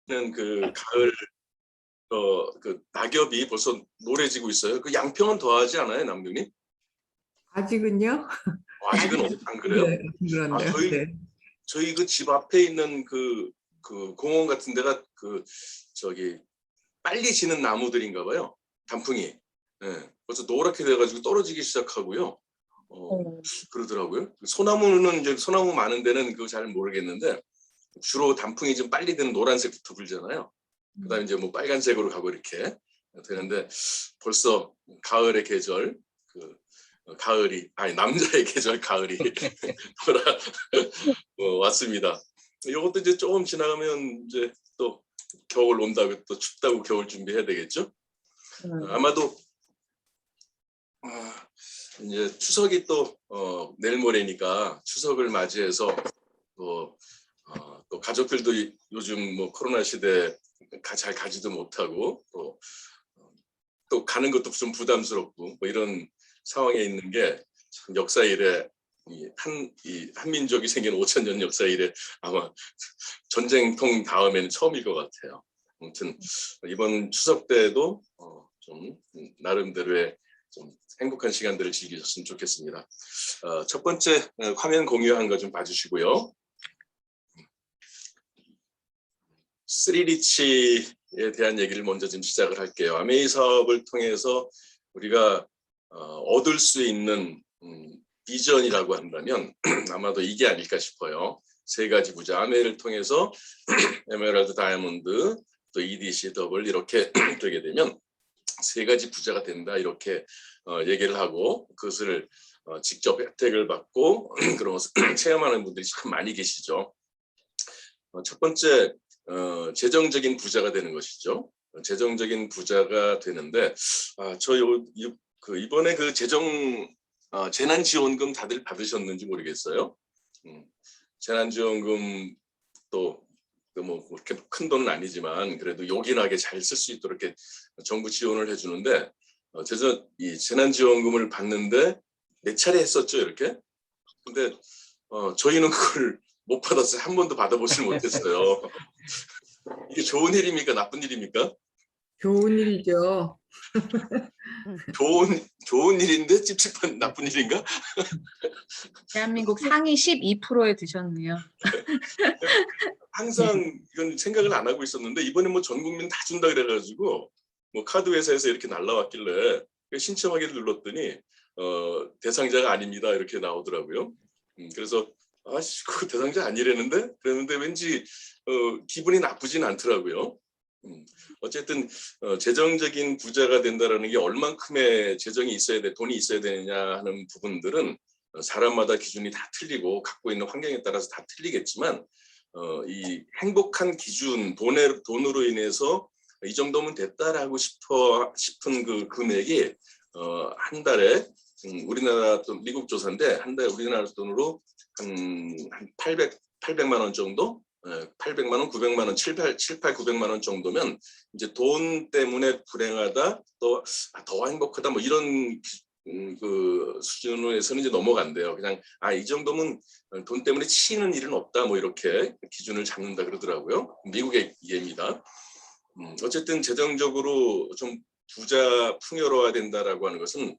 그 가을 그 낙엽이 벌써 노래지고 있어요. 그 양평은 더하지 않아요, 남경님? 아직은요? 아직은 안 그래요? 네, 그렇네요. 네. 저희 그 집 앞에 있는 그 공원 같은 데가 저기 빨리 지는 나무들인가 봐요. 단풍이. 네, 벌써 노랗게 돼가지고 떨어지기 시작하고요. 그러더라고요. 소나무는 이제 소나무 많은 데는 그거 잘 모르겠는데 주로 단풍이 좀 빨리 드는 노란색부터 불잖아요. 그다음에 이제 뭐 빨간색으로 가고 이렇게 되는데 벌써 가을의 계절 가을이 아니 남자의 계절 가을이 돌아 왔습니다. 이것도 이제 조금 지나가면 이제 또 겨울 온다고 또 춥다고 겨울 준비해야 되겠죠. 아마도 이제 추석이 또 내일 모레니까 추석을 맞이해서 또 가족들도 요즘 뭐 코로나 시대 잘 가지도 못하고 또 가는 것도 좀 부담스럽고 뭐 이런 상황에 있는 게 참 역사 이래 한 민족이 생긴 5,000년 역사 이래 아마 전쟁통 다음에는 처음일 것 같아요. 아무튼 이번 추석 때도 좀 나름대로의 좀 행복한 시간들을 즐기셨으면 좋겠습니다. 첫 번째 화면 공유한 거 좀 봐주시고요. 3리치에 대한 얘기를 먼저 좀 시작을 할게요. 아메이 사업을 통해서 우리가 얻을 수 있는 비전이라고 한다면 아마도 이게 아닐까 싶어요. 세 가지 부자, 아메이를 통해서 에메랄드, 다이아몬드, 또 EDC, 더블 이렇게 되게 되면 세 가지 부자가 된다 이렇게 얘기를 하고 그것을 직접 혜택을 받고 그런 것을 체험하는 분들이 참 많이 계시죠. 첫 번째 재정적인 부자가 되는 것이죠. 재정적인 부자가 되는데 이번에 그 재난지원금 다들 받으셨는지 모르겠어요. 재난지원금 또 뭐 그렇게 큰 돈은 아니지만 그래도 요긴하게 잘 쓸 수 있도록 이렇게 정부 지원을 해주는데 이 재난지원금을 받는데 네 차례 했었죠 이렇게. 근데 저희는 그걸 못 받았어요. 한 번도 받아보질 못했어요. 이게 좋은 일입니까 나쁜 일입니까? 좋은 일이죠. 좋은 일인데 찝찝한 나쁜 일인가? 대한민국 상위 12%에 드셨네요. 항상 이건 생각을 안 하고 있었는데 이번에 뭐 전 국민 다 준다 그래가지고 뭐 카드 회사에서 이렇게 날라왔길래 신청하기를 눌렀더니 대상자가 아닙니다 이렇게 나오더라고요. 그래서 아씨 그 대상자 아니라는데 그랬는데 왠지 기분이 나쁘진 않더라고요. 어쨌든 재정적인 부자가 된다라는 게 얼만큼의 재정이 있어야 돼, 돈이 있어야 되느냐 하는 부분들은 사람마다 기준이 다 틀리고 갖고 있는 환경에 따라서 다 틀리겠지만 이 행복한 기준, 돈으로 인해서 이 정도면 됐다라고 싶은 그 금액이 한 달에 우리나라 또 미국 조사인데 한 달에 우리나라 돈으로 한 800만 원 정도 800만 원, 900만 원, 7, 8, 900만 원 정도면 이제 돈 때문에 불행하다, 또 더 행복하다 뭐 이런 그 수준에서는 이제 넘어간대요. 그냥 이 정도면 돈 때문에 치이는 일은 없다 뭐 이렇게 기준을 잡는다 그러더라고요. 미국의 예입니다. 어쨌든 재정적으로 좀 부자 풍요로워야 된다라고 하는 것은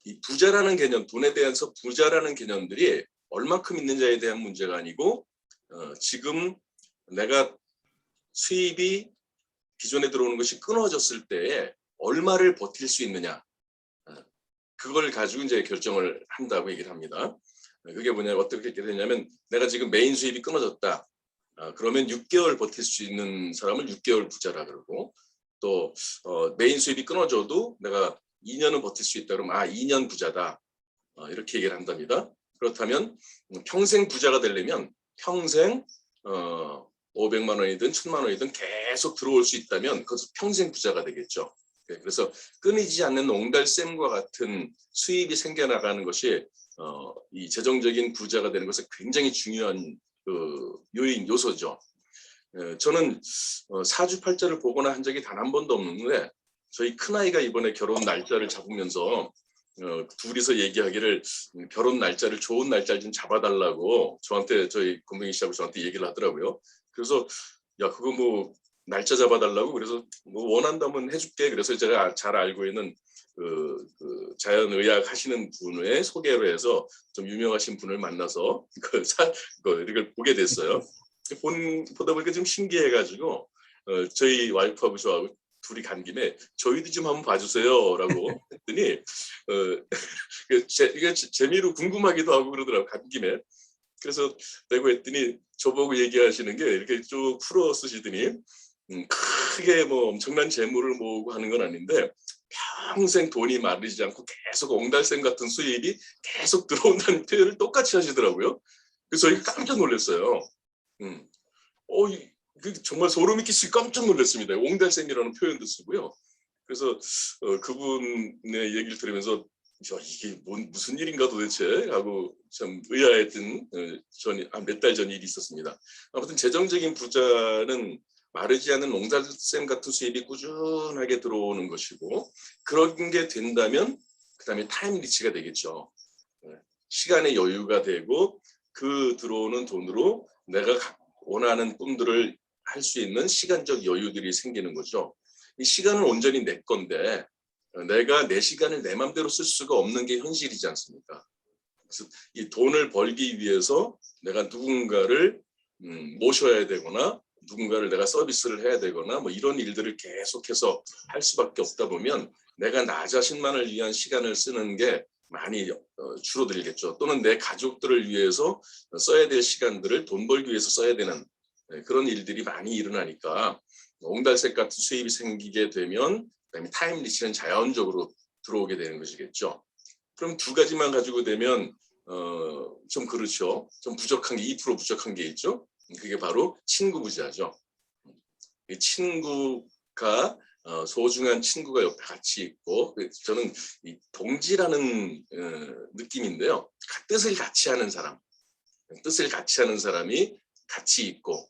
이 부자라는 개념, 돈에 대해서 부자라는 개념들이 얼마큼 있느냐에 대한 문제가 아니고 지금 내가 수입이 기존에 들어오는 것이 끊어졌을 때에 얼마를 버틸 수 있느냐 그걸 가지고 이제 결정을 한다고 얘기를 합니다. 그게 뭐냐 어떻게 되냐면 내가 지금 메인 수입이 끊어졌다. 그러면 6개월 버틸 수 있는 사람을 6개월 부자라 그러고 또 메인 수입이 끊어져도 내가 2년은 버틸 수 있다 그러면 2년 부자다. 이렇게 얘기를 한답니다. 그렇다면 평생 부자가 되려면 평생 500만 원이든 1000만 원이든 계속 들어올 수 있다면 그것은 평생 부자가 되겠죠. 그래서 끊이지 않는 옹달샘과 같은 수입이 생겨나가는 것이 이 재정적인 부자가 되는 것은 굉장히 중요한 그 요소죠. 저는 사주팔자를 보거나 한 적이 단 한 번도 없는데 저희 큰아이가 이번에 결혼 날짜를 잡으면서 둘이서 얘기하기를 결혼 날짜를 좋은 날짜를 좀 잡아달라고 저한테 저희 금명희 씨하고 저한테 얘기를 하더라고요. 그래서 야 그거 뭐 날짜 잡아달라고 그래서 뭐 원한다면 해줄게. 그래서 제가 잘 알고 있는 그 자연의학 하시는 분의 소개로 해서 좀 유명하신 분을 만나서 이걸 보게 됐어요. 보다 보니까 좀 신기해가지고 저희 와이프하고 저하고 둘이 간 김에 저희도 좀 한번 봐주세요라고 했더니 이게 재미로 궁금하기도 하고 그러더라고 간 김에. 그래서 내고 했더니 저보고 얘기하시는 게 이렇게 쭉 풀어 쓰시더니 크게 뭐 엄청난 재물을 모으고 하는 건 아닌데 평생 돈이 마르지 않고 계속 옹달샘 같은 수입이 계속 들어온다는 표현을 똑같이 하시더라고요. 그래서 저희 깜짝 놀랐어요. 정말 소름이 끼치고 깜짝 놀랐습니다. 옹달샘이라는 표현도 쓰고요. 그래서 그분의 얘기를 들으면서 이게 무슨 일인가 도대체 하고 참 의아했던 몇 달 전 일이 있었습니다. 아무튼 재정적인 부자는 마르지 않는 옹달샘 같은 수입이 꾸준하게 들어오는 것이고 그런 게 된다면 그다음에 타임 리치가 되겠죠. 시간의 여유가 되고 그 들어오는 돈으로 내가 원하는 꿈들을 할 수 있는 시간적 여유들이 생기는 거죠. 이 시간은 온전히 내 건데 내가 내 시간을 내 맘대로 쓸 수가 없는 게 현실이지 않습니까? 그래서 이 돈을 벌기 위해서 내가 누군가를 모셔야 되거나 누군가를 내가 서비스를 해야 되거나 뭐 이런 일들을 계속해서 할 수밖에 없다 보면 내가 나 자신만을 위한 시간을 쓰는 게 많이 줄어들겠죠. 또는 내 가족들을 위해서 써야 될 시간들을 돈 벌기 위해서 써야 되는 그런 일들이 많이 일어나니까 옹달샘 같은 수입이 생기게 되면 그다음에 타임 리치는 자연적으로 들어오게 되는 것이겠죠. 그럼 두 가지만 가지고 되면 좀 그렇죠. 좀 부족한 게 2% 부족한 게 있죠. 그게 바로 친구 부자죠. 이 친구가 소중한 친구가 옆에 같이 있고 저는 이 동지라는 느낌인데요. 뜻을 같이 하는 사람, 뜻을 같이 하는 사람이 같이 있고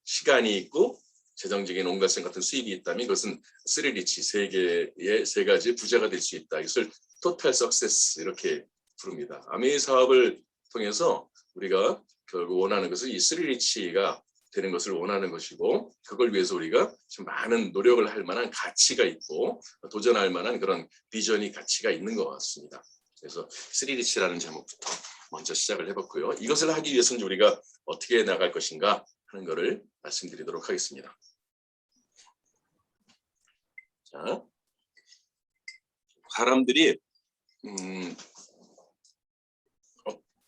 시간이 있고 재정적인 옹달샘 같은 수입이 있다면 이것은 쓰리리치 세계의 세 가지 부자가 될 수 있다. 이것을 토탈 석세스 이렇게 부릅니다. 아메이 사업을 통해서 우리가 결국 원하는 것은 이 쓰리리치가 되는 것을 원하는 것이고 그걸 위해서 우리가 좀 많은 노력을 할 만한 가치가 있고 도전할 만한 그런 비전이 가치가 있는 것 같습니다. 그래서 쓰리리치라는 제목부터 먼저 시작을 해봤고요. 이것을 하기 위해서는 우리가 어떻게 나갈 것인가 하는 것을 말씀드리도록 하겠습니다. 자, 사람들이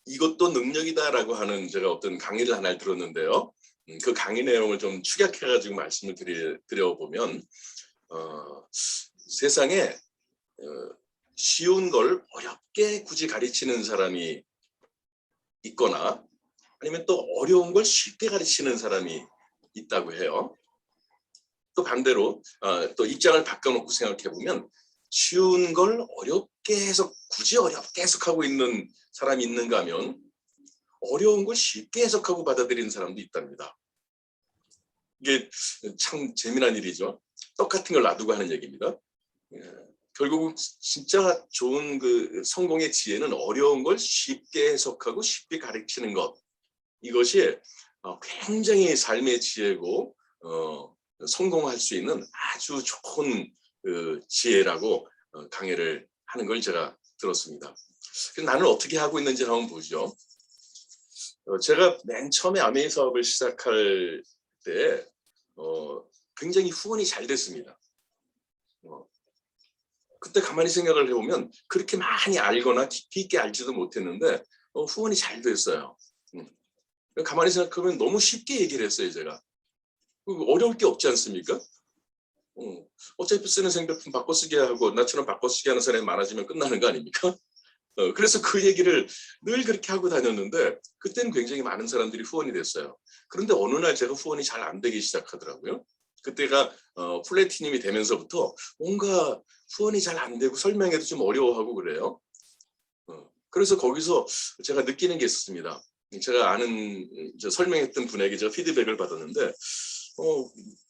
이것도 능력이다라고 하는 제가 어떤 강의를 하나 들었는데요. 그 강의 내용을 좀 축약해가지고 말씀을 드려보면 세상에 쉬운 걸 어렵게 굳이 가르치는 사람이 있거나 아니면 또 어려운 걸 쉽게 가르치는 사람이 있다고 해요. 또 반대로 또 입장을 바꿔놓고 생각해보면 쉬운 걸 어렵게 해석, 굳이 어렵게 해석하고 있는 사람이 있는가 하면 어려운 걸 쉽게 해석하고 받아들이는 사람도 있답니다. 이게 참 재미난 일이죠. 똑같은 걸 놔두고 하는 얘기입니다. 결국 진짜 좋은 그 성공의 지혜는 어려운 걸 쉽게 해석하고 쉽게 가르치는 것. 이것이 굉장히 삶의 지혜고 성공할 수 있는 아주 좋은 그 지혜라고 강의를 하는 걸 제가 들었습니다. 나는 어떻게 하고 있는지 한번 보죠. 제가 맨 처음에 아메이 사업을 시작할 때 굉장히 후원이 잘 됐습니다. 그때 가만히 생각을 해보면 그렇게 많이 알거나 깊이 있게 알지도 못했는데 후원이 잘 됐어요. 가만히 생각하면 너무 쉽게 얘기를 했어요, 제가. 어려울 게 없지 않습니까? 어차피 쓰는 생필품 바꿔쓰기 하고 나처럼 바꿔쓰기 하는 사람이 많아지면 끝나는 거 아닙니까? 그래서 그 얘기를 늘 그렇게 하고 다녔는데 그때는 굉장히 많은 사람들이 후원이 됐어요. 그런데 어느 날 제가 후원이 잘 안 되기 시작하더라고요. 그때가 플래티늄이 되면서부터 뭔가 후원이 잘 안 되고 설명해도 좀 어려워하고 그래요. 그래서 거기서 제가 느끼는 게 있었습니다. 제가 아는 설명했던 분에게 제가 피드백을 받았는데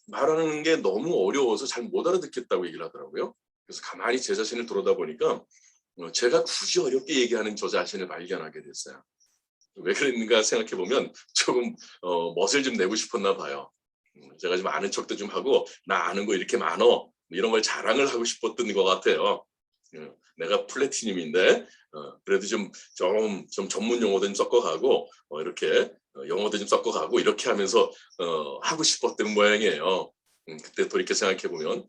말하는 게 너무 어려워서 잘 못 알아듣겠다고 얘기를 하더라고요. 그래서 가만히 제 자신을 돌아다보니까 제가 굳이 어렵게 얘기하는 저 자신을 발견하게 됐어요. 왜 그랬는가 생각해보면 조금 멋을 좀 내고 싶었나 봐요. 제가 좀 아는 척도 좀 하고 나 아는 거 이렇게 많어 이런 걸 자랑을 하고 싶었던 것 같아요. 내가 플래티늄인데 그래도 좀 전문 용어도 좀 섞어가고 이렇게 영어도 좀 섞어가고 이렇게 하면서 하고 싶었던 모양이에요. 그때 돌이켜 생각해 보면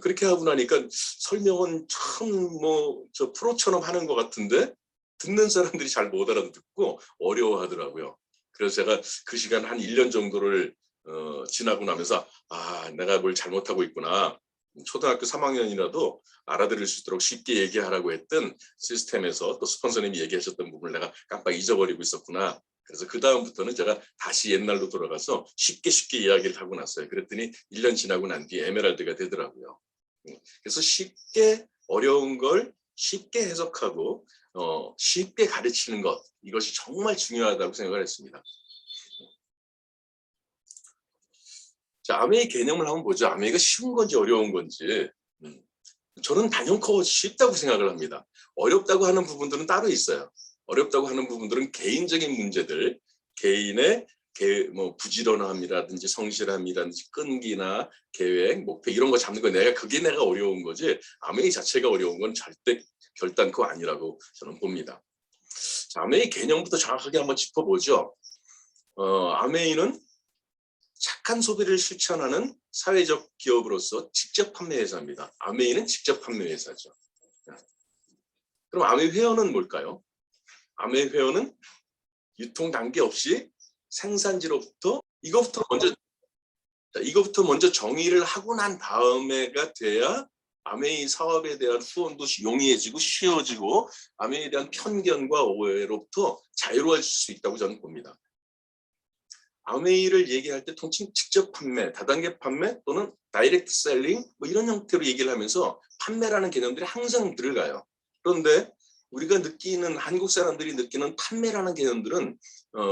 그렇게 하고 나니까 설명은 참 뭐 저 프로처럼 하는 것 같은데 듣는 사람들이 잘 못 알아듣고 어려워하더라고요. 그래서 제가 그 시간 한 1년 정도를 지나고 나면서 아 내가 뭘 잘못하고 있구나. 초등학교 3학년이라도 알아들을 수 있도록 쉽게 얘기하라고 했던 시스템에서 또 스폰서님이 얘기하셨던 부분을 내가 깜빡 잊어버리고 있었구나. 그래서 그 다음부터는 제가 다시 옛날로 돌아가서 쉽게 이야기를 하고 났어요. 그랬더니 1년 지나고 난 뒤에 에메랄드가 되더라고요. 그래서 쉽게 어려운 걸 쉽게 해석하고 쉽게 가르치는 것 이것이 정말 중요하다고 생각을 했습니다. 자, 아메이 개념을 한번 보죠. 아메이가 쉬운 건지 어려운 건지. 저는 단연코 쉽다고 생각을 합니다. 어렵다고 하는 부분들은 따로 있어요. 어렵다고 하는 부분들은 개인적인 문제들, 개인의 부지런함이라든지 성실함이라든지 끈기나 계획, 목표 이런 거 잡는 거 그게 내가 어려운 거지 아메이 자체가 어려운 건 절대 결단코 아니라고 저는 봅니다. 자, 아메이 개념부터 정확하게 한번 짚어보죠. 아메이는 착한 소비를 실천하는 사회적 기업으로서 직접 판매 회사입니다. 아메이는 직접 판매 회사죠. 그럼 아메이 회원은 뭘까요? 아메이 회원은 유통 단계 없이 생산지로부터 이거부터 먼저 정의를 하고 난 다음에가 돼야 아메이 사업에 대한 후원도 용이해지고 쉬워지고 아메이에 대한 편견과 오해로부터 자유로워질 수 있다고 저는 봅니다. 아메이를 얘기할 때 통칭 직접 판매, 다단계 판매 또는 다이렉트 셀링 뭐 이런 형태로 얘기를 하면서 판매라는 개념들이 항상 들어가요. 그런데 우리가 느끼는 한국 사람들이 느끼는 판매라는 개념들은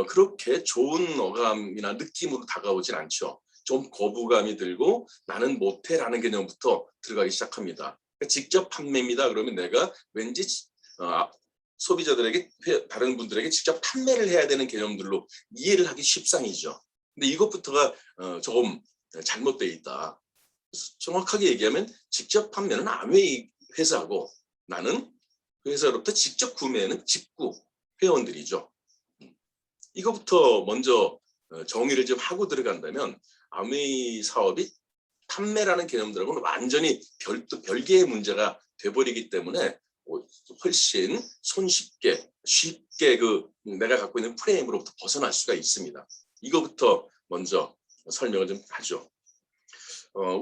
그렇게 좋은 어감이나 느낌으로 다가오진 않죠. 좀 거부감이 들고 나는 못해라는 개념부터 들어가기 시작합니다. 그러니까 직접 판매입니다. 그러면 내가 왠지 소비자들에게 다른 분들에게 직접 판매를 해야 되는 개념들로 이해를 하기 쉽상이죠. 근데 이것부터가 조금 잘못되어 있다. 정확하게 얘기하면 직접 판매는 아메이 회사고 나는 회사로부터 직접 구매하는 직구 회원들이죠. 이거부터 먼저 정의를 좀 하고 들어간다면 아메이 사업이 판매라는 개념들하고는 완전히 별개의 문제가 돼버리기 때문에 훨씬 손쉽게 쉽게 내가 갖고 있는 프레임으로부터 벗어날 수가 있습니다. 이거부터 먼저 설명을 좀 하죠.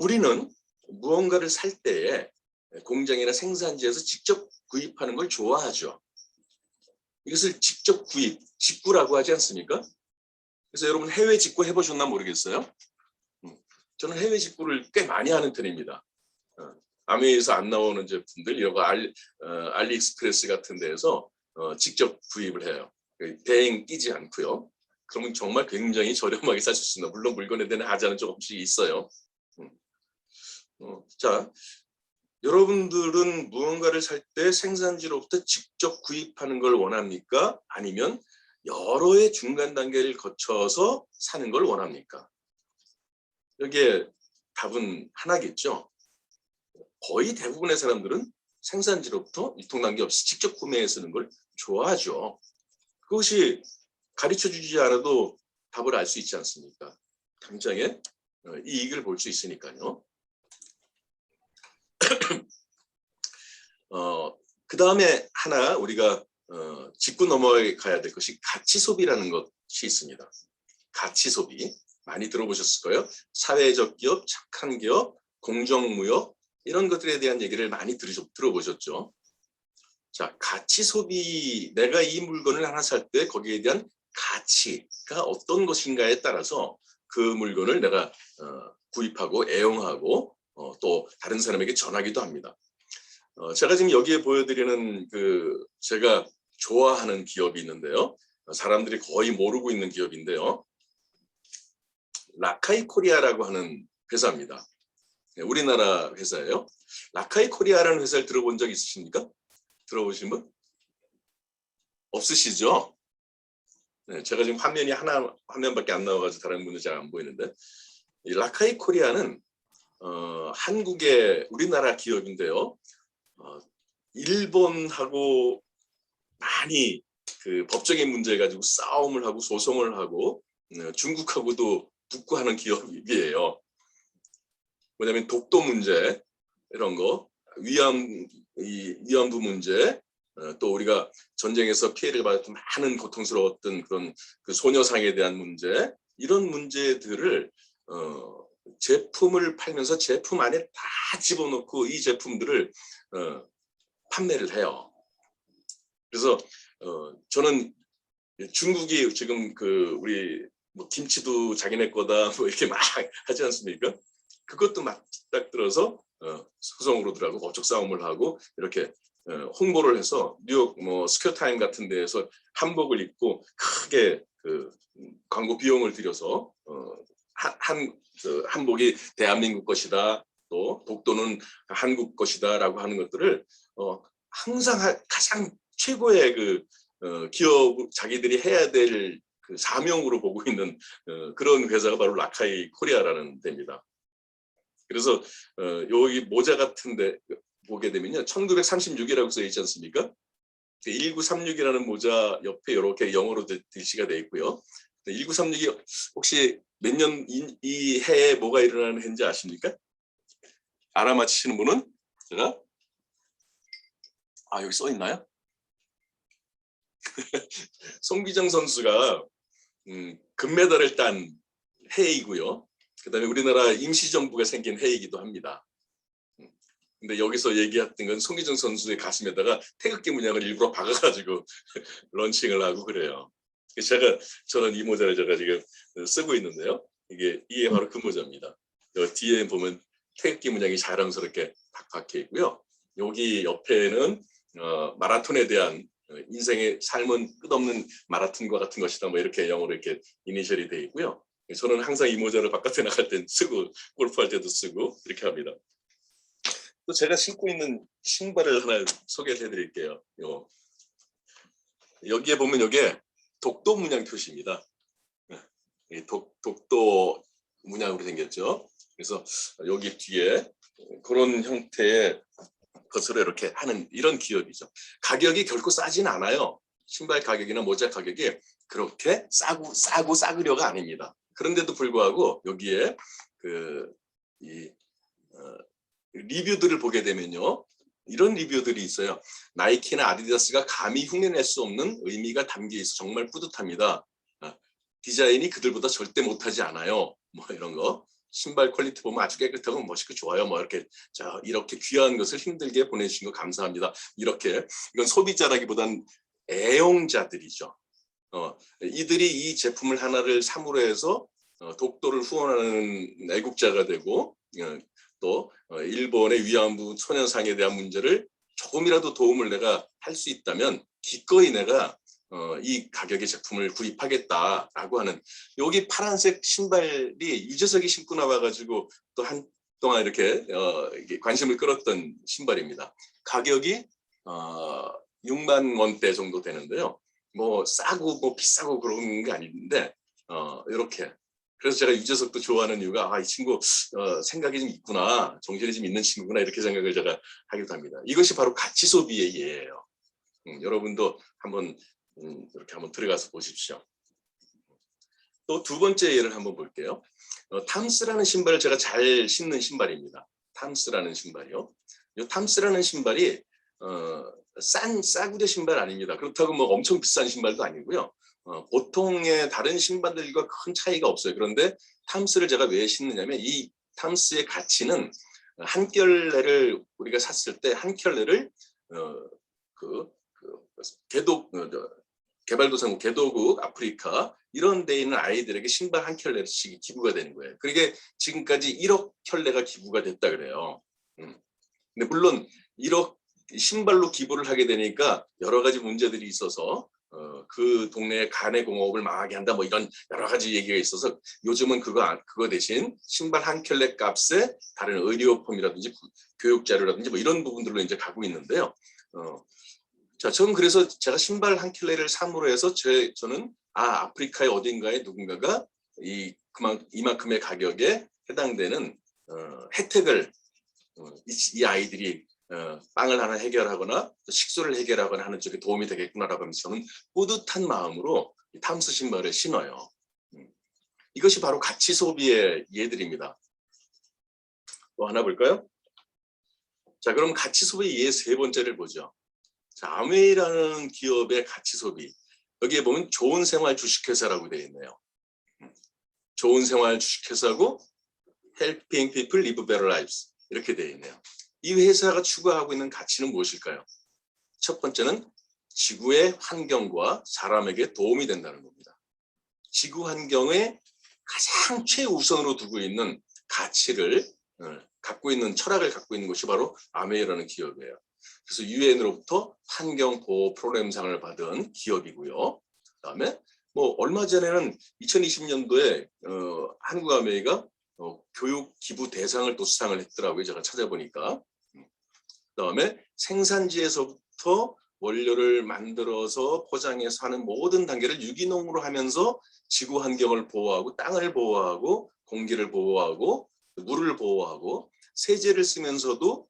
우리는 무언가를 살 때에 공장이나 생산지에서 직접 구입하는 걸 좋아하죠. 이것을 직접 구입, 직구라고 하지 않습니까? 그래서 여러분 해외 직구 해보셨나 모르겠어요. 저는 해외 직구를 꽤 많이 하는 편입니다. 아메이에서 안 나오는 제품들 이런 거 알리익스프레스 같은 데에서 직접 구입을 해요. 대행 끼지 않고요. 그러면 정말 굉장히 저렴하게 살 수 있습니다. 물론 물건에 대한 하자는 조금씩 있어요. 자, 여러분들은 무언가를 살 때 생산지로부터 직접 구입하는 걸 원합니까? 아니면 여러의 중간 단계를 거쳐서 사는 걸 원합니까? 여기에 답은 하나겠죠. 거의 대부분의 사람들은 생산지로부터 유통 단계 없이 직접 구매해 쓰는 걸 좋아하죠. 그것이 가르쳐주지 않아도 답을 알 수 있지 않습니까? 당장에 이익을 볼 수 있으니까요. 그 다음에 하나 우리가 짚고 넘어가야 될 것이 가치 소비라는 것이 있습니다. 가치 소비 많이 들어보셨을 거예요. 사회적 기업, 착한 기업, 공정무역 이런 것들에 대한 얘기를 많이 들어보셨죠. 자, 가치 소비, 내가 이 물건을 하나 살 때 거기에 대한 가치가 어떤 것인가에 따라서 그 물건을 내가 구입하고 애용하고 또 다른 사람에게 전하기도 합니다. 제가 지금 여기에 보여드리는 제가 좋아하는 기업이 있는데요. 사람들이 거의 모르고 있는 기업인데요. 라카이 코리아라고 하는 회사입니다. 우리나라 회사예요. 라카이 코리아라는 회사를 들어본 적 있으십니까? 들어보신 분? 없으시죠? 네, 제가 지금 화면이 화면밖에 안 나와가지고 다른 분들 잘 안 보이는데 이 라카이 코리아는 한국의 우리나라 기업인데요. 일본하고 많이 그 법적인 문제 가지고 싸움을 하고 소송을 하고 중국하고도 붙고 하는 기업이에요. 뭐냐면 독도 문제 이런 거, 위안부 문제, 또 우리가 전쟁에서 피해를 받았던 많은 고통스러웠던 그런 그 소녀상에 대한 문제, 이런 문제들을 제품을 팔면서 제품 안에 다 집어넣고 이 제품들을 판매를 해요. 그래서 저는 중국이 지금 그 우리 뭐 김치도 자기네 거다 뭐 이렇게 막 하지 않습니까? 그것도 막 딱 들어서 소송으로 들어가고 법적 싸움을 하고 이렇게 홍보를 해서 뉴욕 뭐 스퀘어 타임 같은 데에서 한복을 입고 크게 그 광고 비용을 들여서 한복이 대한민국 것이다, 또 독도는 한국 것이다라고 하는 것들을 항상 가장 최고의 그 기업 자기들이 해야 될 그 사명으로 보고 있는 그런 회사가 바로 라카이 코리아라는 데입니다. 그래서 여기 모자 같은데 보게 되면요, 1936이라고 써 있지 않습니까? 1936이라는 모자 옆에 이렇게 영어로 글씨가 돼 있고요. 1936이 혹시 몇 년 이 해에 뭐가 일어나는 해인지 아십니까? 알아맞히시는 분은 제가 여기 써 있나요? 송기정 선수가 금메달을 딴 해이고요. 그다음에 우리나라 임시정부가 생긴 해이기도 합니다. 근데 여기서 얘기했던 건 송기정 선수의 가슴에다가 태극기 문양을 일부러 박아가지고 런칭을 하고 그래요. 저는 이 모자를 제가 지금 쓰고 있는데요. 이게 바로 그 모자입니다. 여기 뒤에 보면 태극기 문양이 자랑스럽게 박혀 있고요. 여기 옆에는 마라톤에 대한 인생의 삶은 끝없는 마라톤과 같은 것이다, 뭐 이렇게 영어로 이렇게 이니셜이 돼 있고요. 저는 항상 이 모자를 바깥에 나갈 땐 쓰고 골프할 때도 쓰고 이렇게 합니다. 또 제가 신고 있는 신발을 하나 소개를 해드릴게요. 여기에 보면 이게 독도 문양 표시입니다. 독도 문양으로 생겼죠. 그래서 여기 뒤에 그런 형태의 것을 이렇게 하는 이런 기업이죠. 가격이 결코 싸진 않아요. 신발 가격이나 모자 가격이 그렇게 싸구려가 아닙니다. 그런데도 불구하고 여기에 리뷰들을 보게 되면요, 이런 리뷰들이 있어요. 나이키나 아디다스가 감히 흉내낼 수 없는 의미가 담겨 있어 정말 뿌듯합니다. 디자인이 그들보다 절대 못하지 않아요. 뭐 이런 거. 신발 퀄리티 보면 아주 깨끗하고 멋있고 좋아요. 뭐 이렇게 귀한 것을 힘들게 보내주신 거 감사합니다. 이렇게 이건 소비자라기보단 애용자들이죠. 이들이 이 제품을 하나를 삼으로 해서 독도를 후원하는 애국자가 되고 또 일본의 위안부 소년상에 대한 문제를 조금이라도 도움을 내가 할 수 있다면 기꺼이 내가 이 가격의 제품을 구입하겠다라고 하는, 여기 파란색 신발이 유재석이 신고 나와가지고 또 한동안 이렇게 관심을 끌었던 신발입니다. 가격이 6만 원대 정도 되는데요. 뭐 싸고 뭐 비싸고 그런 게 아닌데 이렇게. 그래서 제가 유재석도 좋아하는 이유가 이 친구 생각이 좀 있구나, 정신이 좀 있는 친구구나, 이렇게 생각을 제가 하기도 합니다. 이것이 바로 가치 소비의 예예요. 여러분도 한번 이렇게 한번 들어가서 보십시오. 또 두 번째 예를 한번 볼게요. 탐스라는 신발을 제가 잘 신는 신발입니다. 탐스라는 신발이요. 이 탐스라는 신발이 싸구려 신발 아닙니다. 그렇다고 뭐 엄청 비싼 신발도 아니고요. 보통의 다른 신발들과 큰 차이가 없어요. 그런데 탐스를 제가 왜 신느냐면 이 탐스의 가치는 한 켤레를 우리가 샀을 때 한 켤레를 개발도상국 개도국 아프리카 이런 데 있는 아이들에게 신발 한 켤레씩 기부가 되는 거예요. 그게 지금까지 1억 켤레가 기부가 됐다 그래요. 근데 물론 1억 신발로 기부를 하게 되니까 여러 가지 문제들이 있어서 그 동네에 간의 공업을 망하게 한다, 뭐 이런 여러 가지 얘기가 있어서 요즘은 그거 대신 신발 한 켤레 값에 다른 의료품이라든지 교육 자료라든지 뭐 이런 부분들로 이제 가고 있는데요. 저는 그래서 제가 신발 한 켤레를 삼으로 해서 저는 아프리카의 어딘가에 누군가가 이만큼의 가격에 해당되는 혜택을 이 아이들이 빵을 하나 해결하거나 또 식수를 해결하거나 하는 쪽에 도움이 되겠구나라고 하면서 저는 뿌듯한 마음으로 탐스 신발을 신어요. 이것이 바로 가치 소비의 예들입니다. 또 하나 볼까요? 자, 그럼 가치 소비 예 세 번째를 보죠. 자, 아메이라는 기업의 가치 소비. 여기에 보면 좋은 생활 주식회사라고 되어 있네요. 좋은 생활 주식회사고 Helping People Live Better Lives 이렇게 되어 있네요. 이 회사가 추구하고 있는 가치는 무엇일까요? 첫 번째는 지구의 환경과 사람에게 도움이 된다는 겁니다. 지구 환경에 가장 최우선으로 두고 있는 가치를 갖고 있는 철학을 갖고 있는 것이 바로 아메이라는 기업이에요. 그래서 유엔으로부터 환경 보호 프로그램상을 받은 기업이고요. 그다음에 뭐 얼마 전에는 2020년도에 한국 아메이가 교육 기부 대상을 또 수상을 했더라고요. 제가 찾아보니까. 그다음에 생산지에서부터 원료를 만들어서 포장해서 하는 모든 단계를 유기농으로 하면서 지구 환경을 보호하고 땅을 보호하고 공기를 보호하고 물을 보호하고 세제를 쓰면서도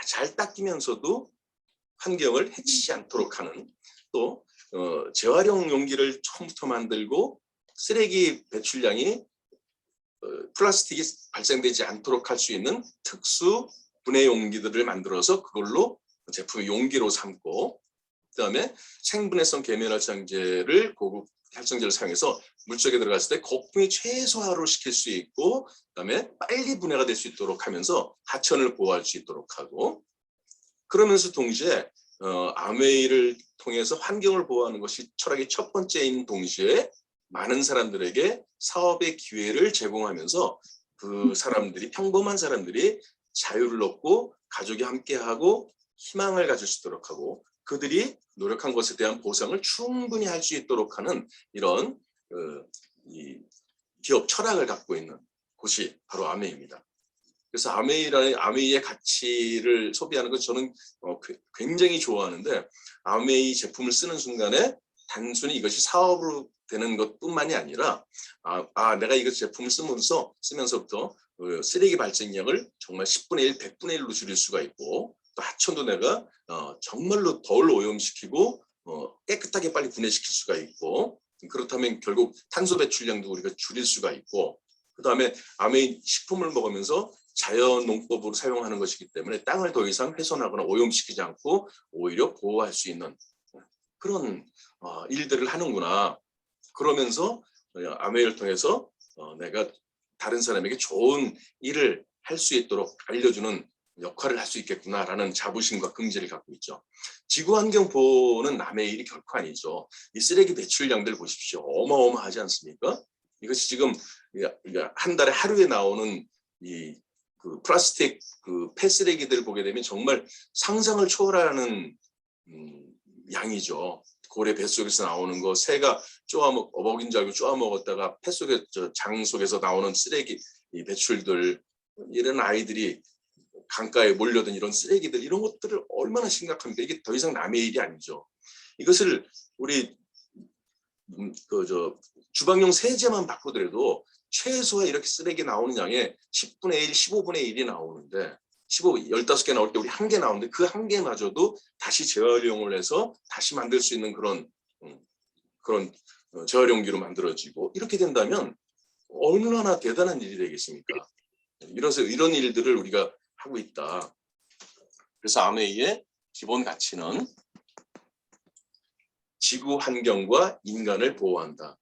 잘 닦이면서도 환경을 해치지 않도록 하는 또 재활용 용기를 처음부터 만들고 쓰레기 배출량이 플라스틱이 발생되지 않도록 할 수 있는 특수 분해 용기들을 만들어서 그걸로 제품의 용기로 삼고 그다음에 생분해성 계면활성제를 고급 활성제를 사용해서 물속에 들어갔을 때 거품이 최소화로 시킬 수 있고 그다음에 빨리 분해가 될 수 있도록 하면서 하천을 보호할 수 있도록 하고 그러면서 동시에 아메이를 통해서 환경을 보호하는 것이 철학의 첫 번째인 동시에 많은 사람들에게 사업의 기회를 제공하면서 그 사람들이 평범한 사람들이 자유를 얻고 가족이 함께하고 희망을 가질 수 있도록 하고 그들이 노력한 것에 대한 보상을 충분히 할 수 있도록 하는 이런 이 기업 철학을 갖고 있는 곳이 바로 아메이입니다. 그래서 아메이의 가치를 소비하는 것 저는 굉장히 좋아하는데 아메이 제품을 쓰는 순간에 단순히 이것이 사업으로 되는 것뿐만이 아니라 내가 이거 제품을 쓰면서부터 쓰레기 발생량을 정말 10분의 1, 100분의 1로 줄일 수가 있고 또 하천도 내가 정말로 덜 오염시키고 깨끗하게 빨리 분해시킬 수가 있고 그렇다면 결국 탄소 배출량도 우리가 줄일 수가 있고 그다음에 아메이 식품을 먹으면서 자연 농법으로 사용하는 것이기 때문에 땅을 더 이상 훼손하거나 오염시키지 않고 오히려 보호할 수 있는 그런 일들을 하는구나. 그러면서 아메이를 통해서 내가 다른 사람에게 좋은 일을 할 수 있도록 알려주는 역할을 할 수 있겠구나라는 자부심과 긍지를 갖고 있죠. 지구환경 보호는 남의 일이 결코 아니죠. 이 쓰레기 배출량들 보십시오. 어마어마하지 않습니까? 이것이 지금 한 달에 하루에 나오는 그 플라스틱 그 폐쓰레기들 보게 되면 정말 상상을 초월하는 양이죠. 고래 뱃속에서 나오는 거 새가 먹인 줄 알고 쪼아 먹었다가 폐속에 장 속에서 나오는 쓰레기 이 배출들 이런 아이들이 강가에 몰려든 이런 쓰레기들 이런 것들을 얼마나 심각합니까? 이게 더 이상 남의 일이 아니죠. 이것을 우리 주방용 세제만 바꾸더라도 최소한 이렇게 쓰레기 나오는 양의 10분의 1, 15분의 1이 나오는데 15개 나올 때 우리 1개 나오는데 그 1개마저도 다시 재활용을 해서 다시 만들 수 있는 그런 재활용기로 만들어지고 이렇게 된다면 얼마나 대단한 일이 되겠습니까? 이런 일들을 우리가 하고 있다. 그래서 아메이의 기본 가치는 지구 환경과 인간을 보호한다.